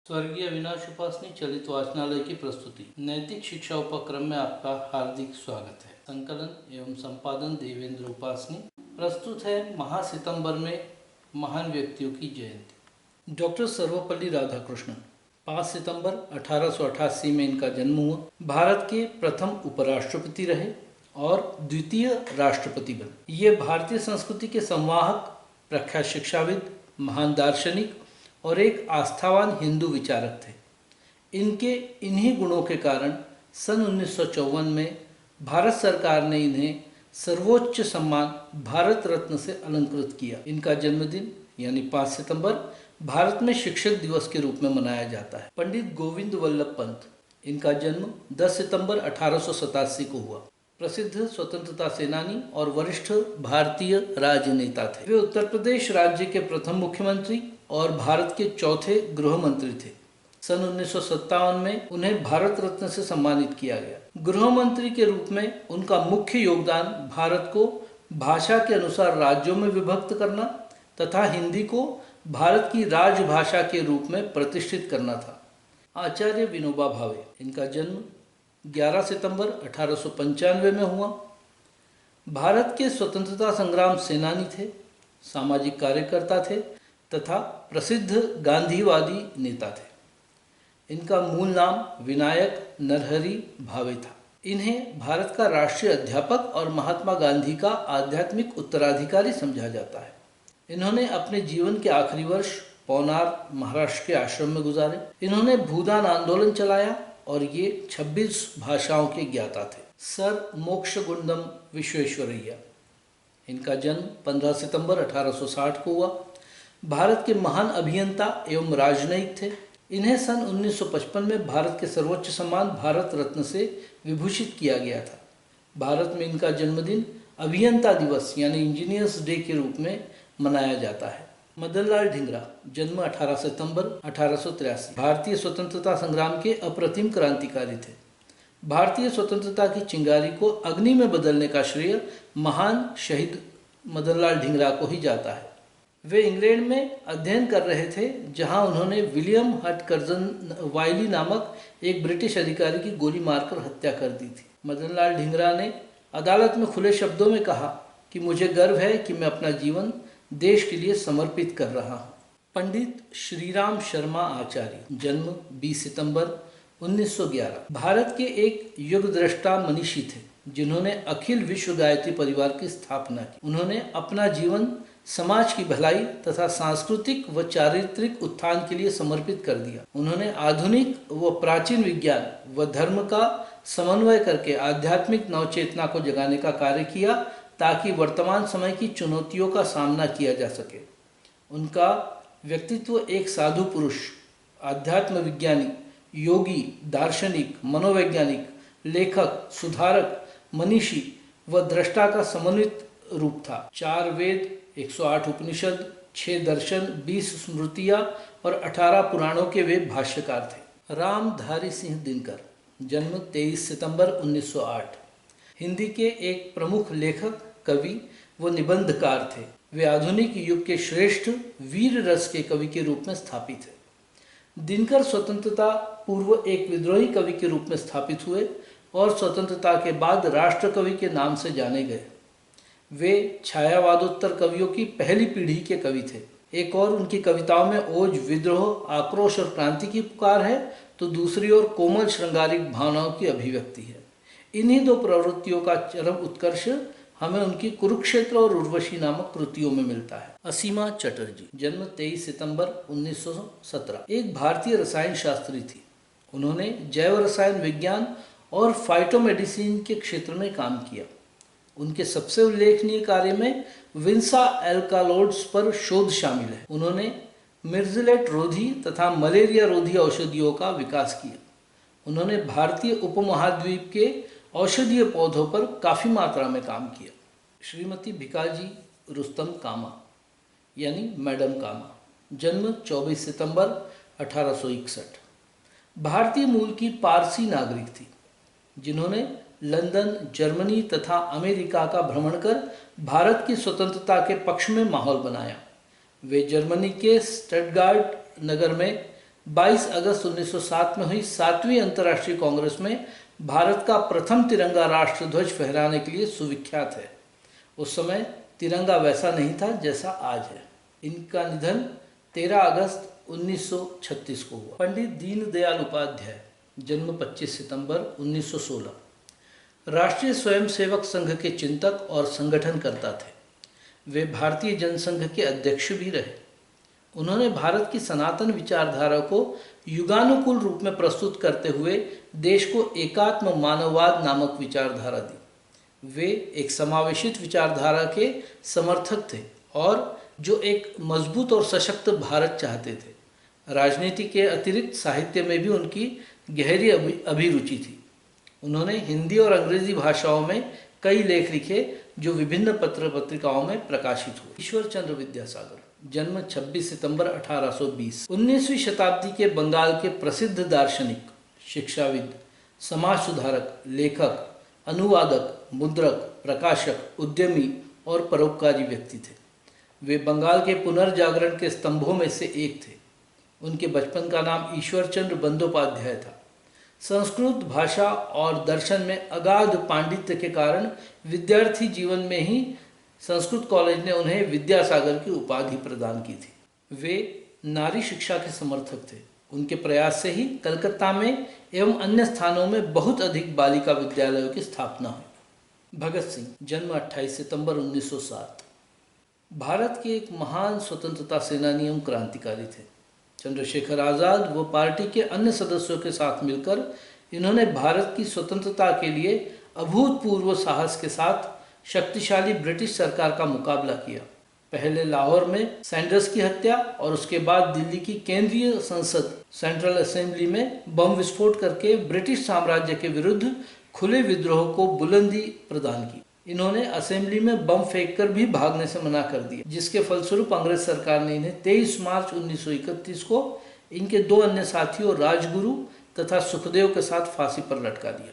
स्वर्गीय अविनाश उपासनी चलित वाचनालय की प्रस्तुति नैतिक शिक्षा उपक्रम में आपका हार्दिक स्वागत है। संकलन एवं संपादन देवेंद्र उपासनी। प्रस्तुत है महासितंबर में महान व्यक्तियों की जयंती। डॉक्टर सर्वपल्ली राधाकृष्णन 5 सितंबर 1888 में इनका जन्म हुआ। भारत के प्रथम उपराष्ट्रपति रहे और द्वितीय राष्ट्रपति बने। ये भारतीय संस्कृति के संवाहक, प्रख्यात शिक्षाविद, महान दार्शनिक और एक आस्थावान हिंदू विचारक थे। इनके इन्हीं गुणों के कारण सन 1954 में भारत सरकार ने इन्हें सर्वोच्च सम्मान भारत रत्न से अलंकृत किया। इनका जन्मदिन यानी 5 सितंबर भारत में शिक्षक दिवस के रूप में मनाया जाता है। पंडित गोविंद वल्लभ पंत, इनका जन्म 10 सितंबर 1887 को हुआ। प्रसिद्ध स्वतंत्रता सेनानी और वरिष्ठ भारतीय राजनेता थे। वे उत्तर प्रदेश राज्य के प्रथम मुख्यमंत्री और भारत के चौथे गृह मंत्री थे। सन 1957 में उन्हें भारत रत्न से सम्मानित किया गया। गृह मंत्री के रूप में उनका मुख्य योगदान भारत को भाषा के अनुसार राज्यों में विभक्त करना तथा हिंदी को भारत की राजभाषा के रूप में प्रतिष्ठित करना था। आचार्य विनोबा भावे, इनका जन्म 11 सितंबर 1895 में हुआ। भारत के स्वतंत्रता संग्राम सेनानी थे, सामाजिक कार्यकर्ता थे तथा प्रसिद्ध गांधीवादी नेता थे। इनका मूल नाम विनायक नरहरि भावे था। इन्हें भारत का राष्ट्रीय अध्यापक और महात्मा गांधी का आध्यात्मिक उत्तराधिकारी समझा जाता है। इन्होंने अपने जीवन के आखिरी वर्ष पौनार, महाराष्ट्र के आश्रम में गुजारे। इन्होंने भूदान आंदोलन चलाया और ये 26 भाषाओं के ज्ञाता थे। सर मोक्षगुंडम विश्वेश्वरैया, इनका जन्म 15 सितंबर 1860 को हुआ। भारत के महान अभियंता एवं राजनयिक थे। इन्हें सन 1955 में भारत के सर्वोच्च सम्मान भारत रत्न से विभूषित किया गया था। भारत में इनका जन्मदिन अभियंता दिवस यानी इंजीनियर्स डे के रूप में मनाया जाता है। मदनलाल ढींगरा, जन्म 18 सितंबर 1883, भारतीय स्वतंत्रता संग्राम के अप्रतिम क्रांतिकारी थे। भारतीय स्वतंत्रता की चिंगारी को अग्नि में बदलने का श्रेय महान शहीद मदनलाल ढींगरा को ही जाता है। वे इंग्लैंड में अध्ययन कर रहे थे, जहां उन्होंने विलियम हटकर्जन वाइली नामक एक ब्रिटिश अधिकारी की गोली मारकर हत्या कर दी थी। मदनलाल ढींगरा ने अदालत में खुले शब्दों में कहा कि मुझे गर्व है कि मैं अपना जीवन देश के लिए समर्पित कर रहा हूँ। पंडित श्रीराम शर्मा आचार्य, जन्म 20 सितंबर 1911, भारत के एक युगद्रष्टा मनीषी थे, जिन्होंने अखिल विश्व गायत्री परिवार की स्थापना की। उन्होंने अपना जीवन समाज की भलाई तथा सांस्कृतिक व चारित्रिक उत्थान के लिए समर्पित कर दिया। उन्होंने आधुनिक व प्राचीन विज्ञान व धर्म का समन्वय करके आध्यात्मिक नवचेतना को जगाने का कार्य किया, ताकि वर्तमान समय की चुनौतियों का सामना किया जा सके। उनका व्यक्तित्व एक साधु पुरुष, आध्यात्म विज्ञानी, योगी, दार्शनिक, मनोवैज्ञानिक, लेखक, सुधारक, मनीषी व दृष्टा का समन्वित रूप था। 4 वेद, 108 उपनिषद, 6 दर्शन, 20 स्मृतियाँ और 18 पुराणों के वे भाष्यकार थे। रामधारी सिंह दिनकर, जन्म 23 सितंबर 1908, हिंदी के एक प्रमुख लेखक, कवि व निबंधकार थे। वे आधुनिक युग के श्रेष्ठ वीर रस के कवि के रूप में स्थापित हैं। दिनकर स्वतंत्रता पूर्व एक विद्रोही कवि के रूप में स्थापित हुए और स्वतंत्रता के बाद राष्ट्र कवि के नाम से जाने गए। वे छायावादोत्तर कवियों की पहली पीढ़ी के कवि थे। एक और उनकी कविताओं में ओज, विद्रोह, आक्रोश और क्रांति की पुकार है, तो दूसरी ओर कोमल श्रृंगारिक भावनाओं की अभिव्यक्ति है। इन्हीं दो प्रवृत्तियों का चरम उत्कर्ष हमें उनकी कुरुक्षेत्र और उर्वशी नामक कृतियों में मिलता है। असीमा चटर्जी, जन्म 23 सितंबर 1917, एक भारतीय रसायन शास्त्री थी। उन्होंने जैव रसायन विज्ञान और फाइटोमेडिसिन के क्षेत्र में काम किया। उनके सबसे उल्लेखनीय कार्य में विंसा एल्कालोइड्स पर शोध शामिल है। उन्होंने मिर्जलेट रोधी तथा मलेरिया रोधी औषधियों का विकास किया। उन्होंने भारतीय उपमहाद्वीप के औषधीय पौधों पर काफ़ी मात्रा में काम किया। श्रीमती भिकाजी रुस्तम कामा यानी मैडम कामा, जन्म 24 सितंबर 1861, भारतीय मूल की पारसी नागरिक थी, जिन्होंने लंदन, जर्मनी तथा अमेरिका का भ्रमण कर भारत की स्वतंत्रता के पक्ष में माहौल बनाया। वे जर्मनी के स्टटगार्ट नगर में 22 अगस्त 1907 में हुई 7वीं अंतर्राष्ट्रीय कांग्रेस में भारत का प्रथम तिरंगा राष्ट्रध्वज फहराने के लिए सुविख्यात है। उस समय तिरंगा वैसा नहीं था जैसा आज है। इनका निधन 13 अगस्त 1936 को हुआ। पंडित दीनदयाल उपाध्याय, जन्म 25 सितंबर 1916, राष्ट्रीय स्वयंसेवक संघ के चिंतक और संगठनकर्ता थे। वे भारतीय जनसंघ के अध्यक्ष भी रहे। उन्होंने भारत की सनातन विचारधारा को युगानुकूल रूप में प्रस्तुत करते हुए देश को एकात्म मानववाद नामक विचारधारा दी। वे एक समावेशित विचारधारा के समर्थक थे और जो एक मजबूत और सशक्त भारत चाहते थे। राजनीति के अतिरिक्त साहित्य में भी उनकी गहरी अभिरुचि थी। उन्होंने हिंदी और अंग्रेजी भाषाओं में कई लेख लिखे जो विभिन्न पत्र पत्रिकाओं में प्रकाशित हुए। ईश्वर चंद्र विद्यासागर, जन्म 26 सितंबर 1820, 19वीं शताब्दी के बंगाल के प्रसिद्ध दार्शनिक, शिक्षाविद, समाज सुधारक, लेखक, अनुवादक, मुद्रक, प्रकाशक, उद्यमी और परोपकारी व्यक्ति थे। वे बंगाल के पुनर्जागरण के स्तंभों में से एक थे। उनके बचपन का नाम ईश्वरचंद्र बंदोपाध्याय था। संस्कृत भाषा और दर्शन में अगाध पांडित्य के कारण विद्यार्थी जीवन में ही संस्कृत कॉलेज ने उन्हें विद्यासागर की उपाधि प्रदान की थी। वे नारी शिक्षा के समर्थक थे। उनके प्रयास से ही कलकत्ता में एवं अन्य स्थानों में बहुत अधिक बालिका विद्यालयों की स्थापना हुई। भगत सिंह, जन्म 28 सितंबर 1907, भारत के एक महान स्वतंत्रता सेनानी एवं क्रांतिकारी थे। चंद्रशेखर आज़ाद व पार्टी के अन्य सदस्यों के साथ मिलकर इन्होंने भारत की स्वतंत्रता के लिए अभूतपूर्व साहस के साथ शक्तिशाली ब्रिटिश सरकार का मुकाबला किया। पहले लाहौर में सैंडर्स की हत्या और उसके बाद दिल्ली की केंद्रीय संसद सेंट्रल असेंबली में बम विस्फोट करके ब्रिटिश साम्राज्य के विरुद्ध खुले विद्रोह को बुलंदी प्रदान की। इन्होंने असेंबली में बम फेंककर भी भागने से मना कर दिया, जिसके फलस्वरूप अंग्रेज सरकार ने इन्हें 23 मार्च 1931 को इनके 2 अन्य साथियों राजगुरु तथा सुखदेव के साथ फांसी पर लटका दिया।